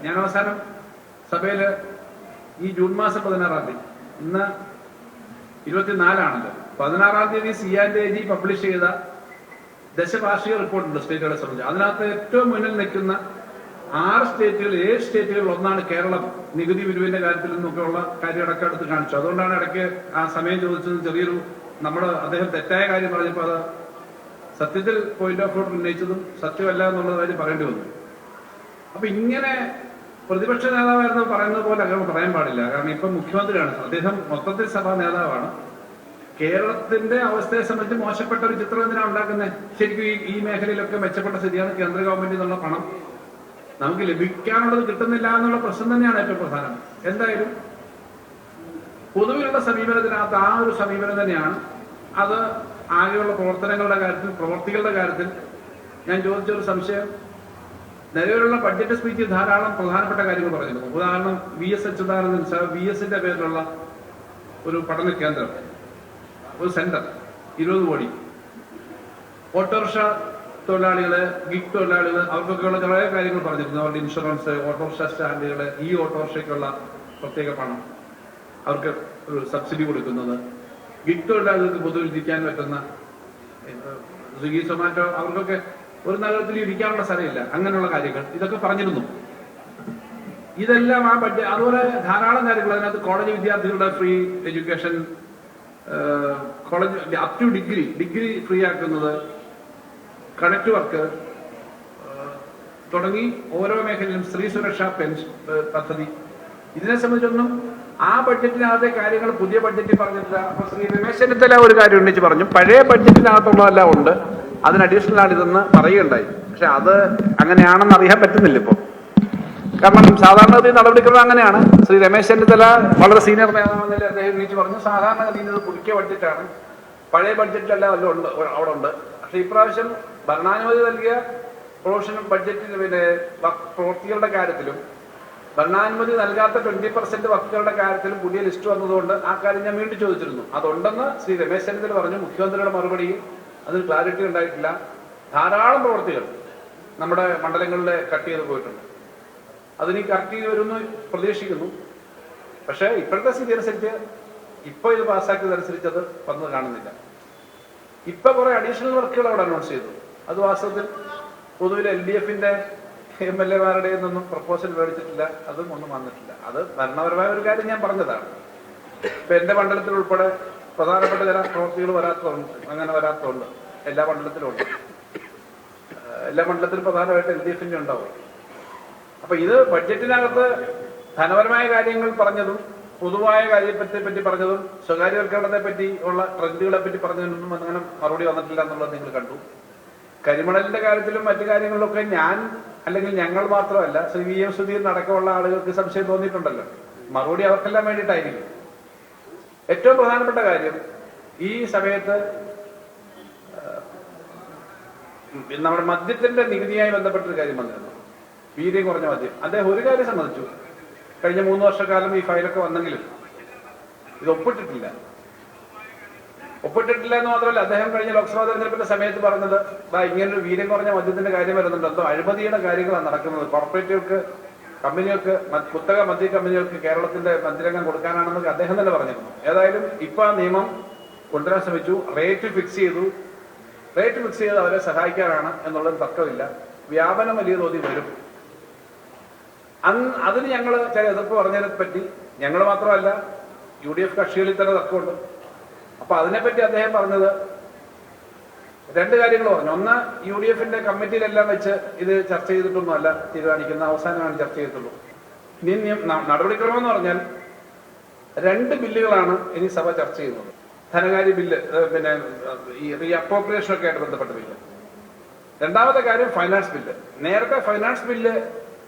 ഞാൻ അവസാനം സഭയിൽ ഈ ജൂൺ മാസം 16-ാം തീയതി, ഇന്ന് 24-ആണല്ലോ, 16-ാം തീയതി CAG പബ്ലിഷ് ചെയ്ത ദശവാർഷിക റിപ്പോർട്ടുണ്ട് സ്റ്റേറ്റുകളെ സംബന്ധിച്ച്. അതിനകത്ത് ഏറ്റവും മുന്നിൽ നിൽക്കുന്ന 6 സ്റ്റേറ്റുകൾ, 7 സ്റ്റേറ്റുകളിൽ ഒന്നാണ് കേരളം. നികുതി പിരിവിന്റെ കാര്യത്തിൽ നിന്നൊക്കെയുള്ള കാര്യങ്ങളൊക്കെ എടുത്ത് കാണിച്ചു. അതുകൊണ്ടാണ് ഇടയ്ക്ക് ആ സമയം ചോദിച്ചത്. ചെറിയൊരു അദ്ദേഹം തെറ്റായ കാര്യം പറഞ്ഞപ്പോൾ അത് സത്യത്തിൽ പോയിന്റ് ഓഫ് ഓർഡർ ഉന്നയിച്ചതും സത്യമല്ല എന്നുള്ള കാര്യം പറയേണ്ടി വന്നു. അപ്പൊ ഇങ്ങനെ പ്രതിപക്ഷ നേതാവായിരുന്നു പറയുന്നത് പോലെ അങ്ങനെ പറയാൻ പാടില്ല. കാരണം ഇപ്പം മുഖ്യമന്ത്രിയാണ്, അദ്ദേഹം മൊത്തത്തിൽ സഭാ നേതാവാണ്. കേരളത്തിന്റെ അവസ്ഥയെ സംബന്ധിച്ച് മോശപ്പെട്ട ഒരു ചിത്രം എന്തിനാണ് ഉണ്ടാക്കുന്നത്? ശരിക്കും ഈ മേഖലയിലൊക്കെ മെച്ചപ്പെട്ട സ്ഥിതിയാണ്. കേന്ദ്ര ഗവൺമെന്റിൽ നിന്നുള്ള പണം നമുക്ക് ലഭിക്കാനുള്ളത് കിട്ടുന്നില്ല എന്നുള്ള പ്രശ്നം തന്നെയാണ് ഏറ്റവും പ്രധാനം. എന്തായാലും പൊതുവിലുള്ള സമീപനത്തിനകത്ത് ആ ഒരു സമീപനം തന്നെയാണ്. അത് ആകെയുള്ള പ്രവർത്തനങ്ങളുടെ കാര്യത്തിൽ, പ്രവർത്തികളുടെ കാര്യത്തിൽ ഞാൻ ചോദിച്ചൊരു സംശയം, നിലവിലുള്ള ബഡ്ജറ്റ് സ്പീച്ചിൽ ധാരാളം പ്രധാനപ്പെട്ട കാര്യങ്ങൾ പറഞ്ഞിരുന്നു. ഉദാഹരണം, VS അച്യുതാനന്ദൻ സാർ VSന്റെ പേരിലുള്ള ഒരു പഠന കേന്ദ്രം, ഒരു സെന്റർ, 20 കോടി, ഓട്ടോറിക്ഷ തൊഴിലാളികള്, ഗിഗ് തൊഴിലാളികള്, അവർക്കൊക്കെയുള്ള കുറേ കാര്യങ്ങൾ പറഞ്ഞിരുന്നു. അവരുടെ ഇൻഷുറൻസ്, ഓട്ടോറിക്ഷ സ്റ്റാൻഡുകള്, ഈ ഓട്ടോറിക്ഷയ്ക്കുള്ള പ്രത്യേക പണം, അവർക്ക് ഒരു സബ്സിഡി കൊടുക്കുന്നത്, ഗിഗ് തൊഴിലാളികൾക്ക് പൊതുവിൽ ഇരിക്കാൻ പറ്റുന്ന, സ്വിഗ്ഗി സൊമാറ്റോ, അവർക്കൊക്കെ ഒരു നഗരത്തിൽ ഇരിക്കാനുള്ള സ്ഥലമില്ല, അങ്ങനെയുള്ള കാര്യങ്ങൾ ഇതൊക്കെ പറഞ്ഞിരുന്നു. ഇതെല്ലാം ആ ബഡ്ജറ്റ്, അതുപോലെ ധാരാളം കാര്യങ്ങൾ അതിനകത്ത്. കോളേജ് വിദ്യാർത്ഥികളുടെ free education, college up two degree free ആക്കുന്നത്, കണക്ട് വർക്ക് തുടങ്ങി ഓരോ മേഖലയിലും സ്ത്രീ സുരക്ഷാ പെൻഷൻ പദ്ധതി, ഇതിനെ സംബന്ധിച്ചൊന്നും ആ ബഡ്ജറ്റിനകത്തെ കാര്യങ്ങൾ പുതിയ ബഡ്ജറ്റിൽ പറഞ്ഞിട്ടില്ല. അപ്പൊ ശ്രീ രമേശ് ചെന്നിത്തല ഒരു കാര്യം ഉന്നയിച്ച് പറഞ്ഞു, പഴയ ബഡ്ജറ്റിനകത്തുള്ളതെല്ലാം ഉണ്ട്, അതിന് അഡീഷണൽ ആണ് ഇതെന്ന് പറയുകയുണ്ടായി. പക്ഷെ അത് അങ്ങനെയാണെന്ന് അറിയാൻ പറ്റുന്നില്ല ഇപ്പോൾ. കാരണം സാധാരണഗതി നടപടിക്രമം അങ്ങനെയാണ്. ശ്രീ രമേശ് ചെന്നിത്തല വളരെ സീനിയർ നേതാവെന്നതിൽ അദ്ദേഹം ഉന്നയിച്ച് പറഞ്ഞു, സാധാരണഗതിയിൽ ഇത് പുതുക്കിയ ബഡ്ജറ്റാണ്, പഴയ ബഡ്ജറ്റിലെല്ലാം എല്ലാം ഉണ്ട്, അവിടെ ഉണ്ട്. പക്ഷെ ഇപ്രാവശ്യം ഭരണാനുമതി നൽകിയ പ്രൊവിഷൻ ബഡ്ജറ്റിൽ, പിന്നെ പ്രവൃത്തികളുടെ കാര്യത്തിലും ഭരണാനുമതി നൽകാത്ത 20% വർക്കുകളുടെ കാര്യത്തിലും പുതിയ ലിസ്റ്റ് വന്നതുകൊണ്ട് ആ കാര്യം ഞാൻ വീണ്ടും ചോദിച്ചിരുന്നു. അതുണ്ടെന്ന് ശ്രീ രമേശ് ചെന്നിത്തല പറഞ്ഞു. മുഖ്യമന്ത്രിയുടെ മറുപടിയിൽ അതിൽ ക്ലാരിറ്റി ഉണ്ടായിട്ടില്ല. ധാരാളം പ്രവൃത്തികൾ നമ്മുടെ മണ്ഡലങ്ങളിലെ കട്ട് ചെയ്ത് പോയിട്ടുണ്ട്. അതിന് കറക്റ്റ് ചെയ്ത് വരുമെന്ന് പ്രതീക്ഷിക്കുന്നു. പക്ഷേ ഇപ്പോഴത്തെ സ്ഥിതി അനുസരിച്ച് ഇപ്പൊ ഇത് പാസ്സാക്കിയതനുസരിച്ച് അത് വന്നത് കാണുന്നില്ല. ഇപ്പൊ കുറെ അഡീഷണൽ വർക്കുകൾ അവിടെ അനൗൺസ് ചെയ്തു. അത് വാസ്തവത്തിൽ പൊതുവിൽ LDFന്റെ MLA-മാരുടെ ഒന്നും പ്രപ്പോസൽ മേടിച്ചിട്ടില്ല, അതും ഒന്നും വന്നിട്ടില്ല. അത് ഭരണപരമായ ഒരു കാര്യം ഞാൻ പറഞ്ഞതാണ്. ഇപ്പൊ എന്റെ മണ്ഡലത്തിൽ ഉൾപ്പെടെ പ്രധാനപ്പെട്ട ചില പ്രവൃത്തികൾ വരാത്തതുണ്ട്, അങ്ങനെ വരാത്തതുണ്ട്. എല്ലാ മണ്ഡലത്തിലും ഉണ്ട്. എല്ലാ മണ്ഡലത്തിലും പ്രധാനമായിട്ട് LDFന്റെ ഉണ്ടാവും. അപ്പൊ ഇത് ബഡ്ജറ്റിനകത്ത് ധനപരമായ കാര്യങ്ങൾ പറഞ്ഞതും പൊതുവായ കാര്യത്തെ പറ്റി പറഞ്ഞതും സ്വകാര്യവൽക്കരണത്തെ പറ്റി ഉള്ള ട്രെൻഡുകളെ പറ്റി പറഞ്ഞതിനൊന്നും അങ്ങനെ മറുപടി വന്നിട്ടില്ല എന്നുള്ളത് നിങ്ങൾ കണ്ടു. കരിമണലിന്റെ കാര്യത്തിലും മറ്റു കാര്യങ്ങളിലൊക്കെ ഞാൻ അല്ലെങ്കിൽ ഞങ്ങൾ മാത്രമല്ല, ശ്രീ VM സുധീരൻ അടക്കമുള്ള ആളുകൾക്ക് സംശയം തോന്നിയിട്ടുണ്ടല്ലോ. മറുപടി അവർക്കെല്ലാം വേണ്ടിയിട്ടായിരിക്കും. ഏറ്റവും പ്രധാനപ്പെട്ട കാര്യം, ഈ സമയത്ത് നമ്മുടെ മദ്യത്തിന്റെ നികുതിയായി ബന്ധപ്പെട്ടൊരു കാര്യം വന്നിരുന്നു, വീര്യം കുറഞ്ഞ മദ്യം. അദ്ദേഹം ഒരു കാര്യം സമ്മതിച്ചു, കഴിഞ്ഞ 3 വർഷക്കാലം ഈ ഫയലൊക്കെ വന്നെങ്കിലും ഇത് ഒപ്പിട്ടിട്ടില്ല എന്ന് മാത്രമല്ല, അദ്ദേഹം കഴിഞ്ഞ ലോക്സഭാ തെരഞ്ഞെടുപ്പിന്റെ സമയത്ത് പറഞ്ഞത്, ഇങ്ങനൊരു വീര്യം കുറഞ്ഞ മദ്യത്തിന്റെ കാര്യം വരുന്നുണ്ട്, എന്തോ അഴിമതിയുടെ കാര്യങ്ങളാണ് നടക്കുന്നത്, കോർപ്പറേറ്റുകൾക്ക്, കമ്പനികൾക്ക്, കുത്തക മദ്യ കമ്പനികൾക്ക് കേരളത്തിന്റെ മദ്യരംഗം കൊടുക്കാനാണെന്നൊക്കെ അദ്ദേഹം തന്നെ പറഞ്ഞിരുന്നു. ഏതായാലും ഇപ്പൊ ആ നിയമം കൊണ്ടുവരാൻ ശ്രമിച്ചു, റേറ്റ് ഫിക്സ് ചെയ്ത് അവരെ സഹായിക്കാനാണ് എന്നുള്ളത് തർക്കമില്ല. വ്യാപനം വലിയ തോതിൽ വരും. അതിന് ഞങ്ങൾ ചില എതിർപ്പ് പറഞ്ഞതിനെ പറ്റി, ഞങ്ങൾ മാത്രമല്ല UDF കക്ഷികളിൽ തന്നെ തർക്കമുണ്ട്. അപ്പൊ അതിനെപ്പറ്റി അദ്ദേഹം പറഞ്ഞത് 2 കാര്യങ്ങൾ പറഞ്ഞു. ഒന്ന്, UDFന്റെ കമ്മിറ്റിയിലെല്ലാം വെച്ച് ഇത് ചർച്ച ചെയ്തിട്ടൊന്നുമല്ല തീരുമാനിക്കുന്ന, അവസാനമാണ് ചർച്ച ചെയ്തിട്ടുള്ളൂ. ഇനി നടപടിക്രമം എന്ന് പറഞ്ഞാൽ 2 ബില്ലുകളാണ് ഇനി സഭ ചർച്ച ചെയ്യുന്നത്. ധനകാര്യ ബില്ല്, പിന്നെ ഈ റീഅപ്രോപ്രിയേഷനൊക്കെ ആയിട്ട് ബന്ധപ്പെട്ട ബില്ല്. രണ്ടാമത്തെ കാര്യം ഫൈനാൻസ് ബില്ല്. നേരത്തെ ഫൈനാൻസ് ബില്ല്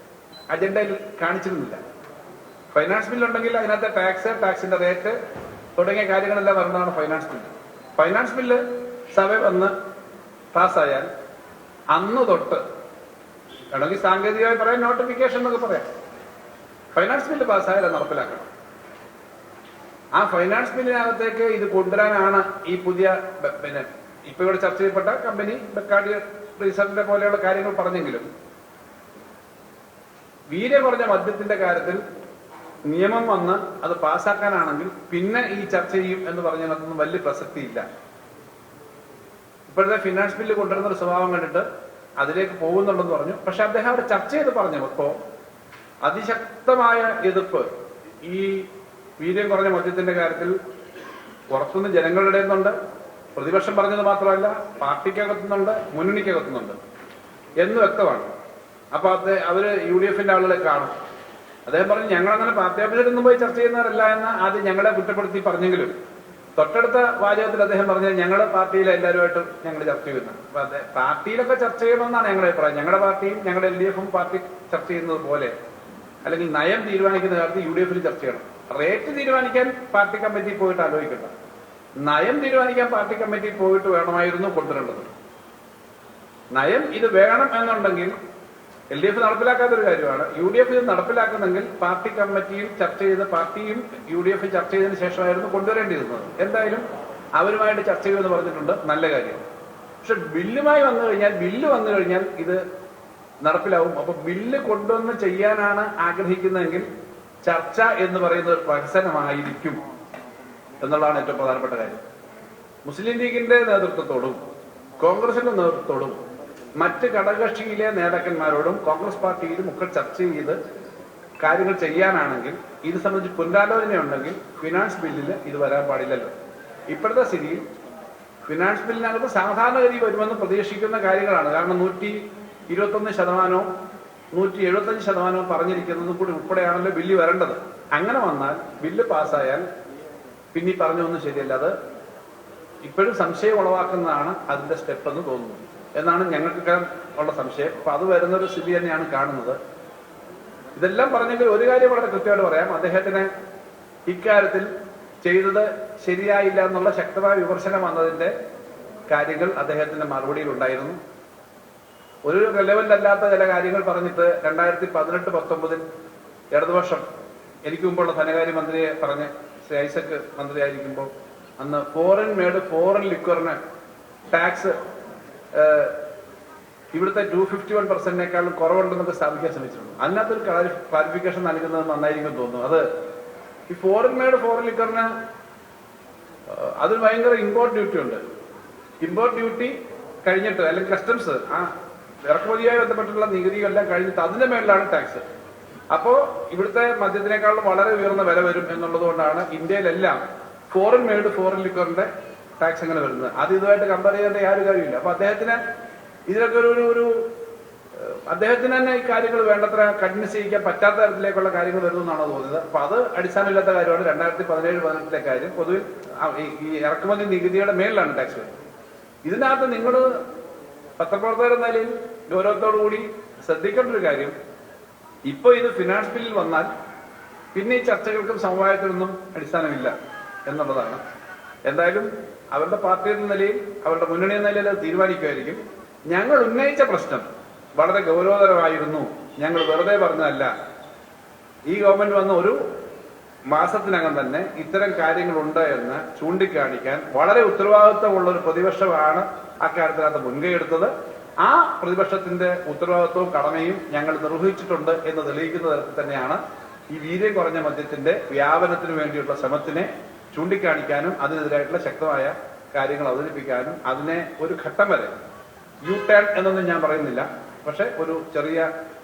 അജണ്ടയിൽ കാണിച്ചിരുന്നില്ല. ഫൈനാൻസ് ബില്ലുണ്ടെങ്കിൽ അതിനകത്തെ ടാക്സിന്റെ റേറ്റ് തുടങ്ങിയ കാര്യങ്ങളെല്ലാം വരുന്നതാണ് ഫൈനാൻസ് ബില്ല്. ഫൈനാൻസ് ബില്ല് സഭ വന്ന് പാസ്സായാൽ അന്ന് തൊട്ട് വേണമെങ്കിൽ സാങ്കേതികമായി പറയാം, നോട്ടിഫിക്കേഷൻ എന്നൊക്കെ പറയാം, ഫൈനാൻസ് ബില്ല് പാസ്സായാൽ അത് നടപ്പിലാക്കണം. ആ ഫൈനാൻസ് ബില്ലിനകത്തേക്ക് ഇത് കൊണ്ടുവരാനാണ് ഈ പുതിയ, പിന്നെ ഇപ്പൊ ഇവിടെ ചർച്ച ചെയ്യപ്പെട്ട കമ്പനി ബെക്കാർഡി റീസറിന്റെ പോലെയുള്ള കാര്യങ്ങൾ പറഞ്ഞെങ്കിലും വീര്യം കുറഞ്ഞ മദ്യത്തിന്റെ കാര്യത്തിൽ നിയമം വന്ന് അത് പാസ്സാക്കാനാണെങ്കിൽ പിന്നെ ഈ ചർച്ച ചെയ്യും എന്ന് പറഞ്ഞതിനകത്തൊന്നും വലിയ പ്രസക്തിയില്ല. ഇപ്പോഴത്തെ ഫിനാൻസ് ബില്ല് കൊണ്ടുവരുന്ന ഒരു സ്വഭാവം കണ്ടിട്ട് അതിലേക്ക് പോകുന്നുണ്ടെന്ന് പറഞ്ഞു. പക്ഷെ അദ്ദേഹം അവിടെ ചർച്ച ചെയ്ത് പറഞ്ഞു. ഇപ്പോ അതിശക്തമായ എതിർപ്പ് ഈ വീര്യം കുറഞ്ഞ മദ്യത്തിന്റെ കാര്യത്തിൽ പുറത്തുനിന്ന് ജനങ്ങളുടെ നിന്നുണ്ട്. പ്രതിപക്ഷം പറഞ്ഞത് മാത്രമല്ല, പാർട്ടിക്കകത്തുന്നുണ്ട്, മുന്നണിക്കകത്തുന്നുണ്ട് എന്ന് വ്യക്തമാണ്. അപ്പൊ അവര് UDF-ന്റെ ആളുകളെ കാണും. അദ്ദേഹം പറഞ്ഞു, ഞങ്ങളങ്ങനെ പാർട്ടി ഓഫീസിലൊന്നും പോയി ചർച്ച ചെയ്യുന്നവരല്ല എന്ന് ആദ്യം ഞങ്ങളെ കുറ്റപ്പെടുത്തി പറഞ്ഞെങ്കിലും തൊട്ടടുത്ത വാചകത്തിൽ അദ്ദേഹം പറഞ്ഞത് ഞങ്ങളുടെ പാർട്ടിയിലെ എല്ലാവരുമായിട്ടും ഞങ്ങൾ ചർച്ച ചെയ്യുന്നു. അപ്പൊ പാർട്ടിയിലൊക്കെ ചർച്ച ചെയ്യണമെന്നാണ് ഞങ്ങളുടെ അഭിപ്രായം. ഞങ്ങളുടെ പാർട്ടിയും ഞങ്ങളുടെ LDF-ഉം പാർട്ടി ചർച്ച ചെയ്യുന്നത് പോലെ, അല്ലെങ്കിൽ നയം തീരുമാനിക്കുന്ന കാര്യത്തിൽ UDF-ൽ ചർച്ച ചെയ്യണം. റേറ്റ് തീരുമാനിക്കാൻ പാർട്ടി കമ്മിറ്റി പോയിട്ട് ആലോചിക്കണ്ട, നയം തീരുമാനിക്കാൻ പാർട്ടി കമ്മിറ്റി പോയിട്ട് വേണമായിരുന്നു കൊണ്ടുവരേണ്ടത്. നയം ഇത് വേണം എന്നുണ്ടെങ്കിൽ LDF നടപ്പിലാക്കാത്തൊരു കാര്യമാണ്. UDF ഇത് നടപ്പിലാക്കുന്നെങ്കിൽ പാർട്ടി കമ്മിറ്റിയിൽ ചർച്ച ചെയ്ത് പാർട്ടിയും UDF ചർച്ച ചെയ്തതിനു ശേഷമായിരുന്നു കൊണ്ടുവരേണ്ടിയിരുന്നത്. എന്തായാലും അവരുമായിട്ട് ചർച്ച ചെയ്യുമെന്ന് പറഞ്ഞിട്ടുണ്ട്, നല്ല കാര്യം. പക്ഷെ ബില്ല് വന്നു കഴിഞ്ഞാൽ ഇത് നടപ്പിലാവും. അപ്പൊ ബില്ല് കൊണ്ടുവന്ന് ചെയ്യാനാണ് ആഗ്രഹിക്കുന്നതെങ്കിൽ ചർച്ച എന്ന് പറയുന്ന ഒരു പ്രഹസനമായിരിക്കും എന്നുള്ളതാണ് ഏറ്റവും പ്രധാനപ്പെട്ട കാര്യം. മുസ്ലിം ലീഗിന്റെ നേതൃത്വത്തോടും കോൺഗ്രസിന്റെ നേതൃത്വത്തോടും മറ്റ് ഘടകകക്ഷിയിലെ നേതാക്കന്മാരോടും കോൺഗ്രസ് പാർട്ടിയിലും ഒക്കെ ചർച്ച ചെയ്ത് കാര്യങ്ങൾ ചെയ്യാനാണെങ്കിൽ ഇത് സംബന്ധിച്ച് പുനരാലോചനയുണ്ടെങ്കിൽ ഫിനാൻസ് ബില്ലിൽ ഇത് വരാൻ പാടില്ലല്ലോ. ഇപ്പോഴത്തെ സ്ഥിതിയിൽ ഫിനാൻസ് ബില്ലിനകത്ത് സാധാരണഗതി വരുമെന്ന് പ്രതീക്ഷിക്കുന്ന കാര്യങ്ങളാണ്. കാരണം 121%, 175% പറഞ്ഞിരിക്കുന്നതും കൂടി ഉൾപ്പെടെയാണല്ലോ ബില്ല് വരേണ്ടത്. അങ്ങനെ വന്നാൽ ബില്ല് പാസ്സായാൽ പിന്നെ പറഞ്ഞൊന്നും ശരിയല്ല. അത് ഇപ്പോഴും സംശയം ഉളവാക്കുന്നതാണ് അതിന്റെ സ്റ്റെപ്പ് എന്ന് തോന്നുന്നു എന്നാണ് ഞങ്ങൾക്ക് ഉള്ള സംശയം. അപ്പൊ അത് വരുന്നൊരു സ്ഥിതി തന്നെയാണ് കാണുന്നത്. ഇതെല്ലാം പറഞ്ഞെങ്കിൽ ഒരു കാര്യം വളരെ കൃത്യമായിട്ട് പറയാം, അദ്ദേഹത്തിന് ഇക്കാര്യത്തിൽ ചെയ്തത് ശരിയായില്ല എന്നുള്ള ശക്തമായ വിമർശനം വന്നതിന്റെ കാര്യങ്ങൾ അദ്ദേഹത്തിന്റെ മറുപടിയിൽ ഉണ്ടായിരുന്നു. ഒരു റെലവന്റ് അല്ലാത്ത ചില കാര്യങ്ങൾ പറഞ്ഞിട്ട് 2018-19 ഇടതുപക്ഷം എനിക്ക് മുമ്പുള്ള ധനകാര്യമന്ത്രിയെ പറഞ്ഞ് ശ്രീ ഐസക് മന്ത്രിയായിരിക്കുമ്പോൾ അന്ന് ഫോറിൻ ലിക്വറിന് ടാക്സ് ഇവിടുത്തെ 251%-നേക്കാളും കുറവുണ്ടെന്നൊക്കെ സ്ഥാപിക്കാൻ ശ്രമിച്ചിട്ടുണ്ട്. അതിനകത്തൊരു ക്ലാരിഫിക്കേഷൻ നൽകുന്നത് നന്നായിരിക്കും തോന്നുന്നു. അത് ഈ ഫോറിൻ ലിക്വറിന് അതിന് ഭയങ്കര ഇമ്പോർട്ട് ഡ്യൂട്ടി ഉണ്ട്. ഇമ്പോർട്ട് ഡ്യൂട്ടി കഴിഞ്ഞിട്ട് അല്ലെങ്കിൽ കസ്റ്റംസ് ആ ഇറക്കുമതിയുമായി ബന്ധപ്പെട്ടുള്ള നികുതിയെല്ലാം കഴിഞ്ഞിട്ട് അതിന്റെ മേളിലാണ് ടാക്സ്. അപ്പോ ഇവിടുത്തെ മദ്യത്തിനേക്കാളും വളരെ ഉയർന്ന വില വരും എന്നുള്ളത് കൊണ്ടാണ് ഇന്ത്യയിലെല്ലാം ഫോറിൻ ലിക്വറിന്റെ ടാക്സ് എങ്ങനെ വരുന്നത്. അത് ഇതുമായിട്ട് കമ്പയർ ചെയ്യേണ്ട യാതൊരു കാര്യമില്ല. അപ്പൊ അദ്ദേഹത്തിന് ഇതിനൊക്കെ അദ്ദേഹത്തിന് തന്നെ ഈ കാര്യങ്ങൾ വേണ്ടത്ര കണ്ടിന്യൂസ് ചെയ്യിക്കാൻ പറ്റാത്ത തരത്തിലേക്കുള്ള കാര്യങ്ങൾ വരുന്നതെന്നാണ് തോന്നുന്നത്. അപ്പൊ അത് അടിസ്ഥാനമില്ലാത്ത കാര്യമാണ്. 2017-18 കാര്യം പൊതുവിൽ ഈ ഇറക്കുമതി നികുതിയുടെ മേളിലാണ് ടാക്സ് വരുന്നത്. ഇതിനകത്ത് നിങ്ങൾ പത്രപ്രവർത്തകർ എന്ന നിലയിൽ ഗൗരവത്തോടുകൂടി ശ്രദ്ധിക്കേണ്ട ഒരു കാര്യം, ഇപ്പൊ ഇത് ഫിനാൻസ് ബില്ലിൽ വന്നാൽ പിന്നെ ഈ ചർച്ചകൾക്കും സമവായത്തിനൊന്നും അടിസ്ഥാനമില്ല എന്നുള്ളതാണ്. എന്തായാലും അവരുടെ പാർട്ടി എന്ന നിലയിൽ അവരുടെ മുന്നണി എന്ന നിലയിൽ അത് തീരുമാനിക്കുമായിരിക്കും. ഞങ്ങൾ ഉന്നയിച്ച പ്രശ്നം വളരെ ഗൗരവതരമായിരുന്നു, ഞങ്ങൾ വെറുതെ പറഞ്ഞതല്ല. ഈ ഗവൺമെന്റ് വന്ന ഒരു മാസത്തിനകം തന്നെ ഇത്തരം കാര്യങ്ങളുണ്ട് എന്ന് ചൂണ്ടിക്കാണിക്കാൻ വളരെ ഉത്തരവാദിത്വമുള്ള ഒരു പ്രതിപക്ഷമാണ് അക്കാര്യത്തിനകത്ത് മുൻകൈ എടുത്തത്. ആ പ്രതിപക്ഷത്തിന്റെ ഉത്തരവാദിത്വവും കടമയും ഞങ്ങൾ നിർവഹിച്ചിട്ടുണ്ട് എന്ന് തെളിയിക്കുന്ന തരത്തിൽ തന്നെയാണ് ഈ വീര്യം കുറഞ്ഞ മദ്യത്തിന്റെ വ്യാപനത്തിന് വേണ്ടിയുള്ള ശ്രമത്തിനെ ചൂണ്ടിക്കാണിക്കാനും അതിനെതിരായിട്ടുള്ള ശക്തമായ കാര്യങ്ങൾ അവതരിപ്പിക്കാനും അതിനെ ഒരു ഘട്ടം വരെ ടേൺ എന്നൊന്നും ഞാൻ പറയുന്നില്ല, പക്ഷെ ഒരു ചെറിയ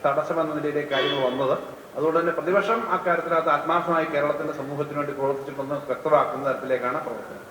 തടസ്സം എന്ന നിലയിലേക്ക് കാര്യങ്ങൾ വന്നത്. അതുകൊണ്ട് തന്നെ പ്രതിപക്ഷം അക്കാര്യത്തിനകത്ത് ആത്മാർത്ഥമായി കേരളത്തിന്റെ സമൂഹത്തിന് വേണ്ടി പ്രവർത്തിച്ചിട്ടുണ്ടെന്ന് വ്യക്തമാക്കുന്ന തരത്തിലേക്കാണ് പ്രവർത്തനം.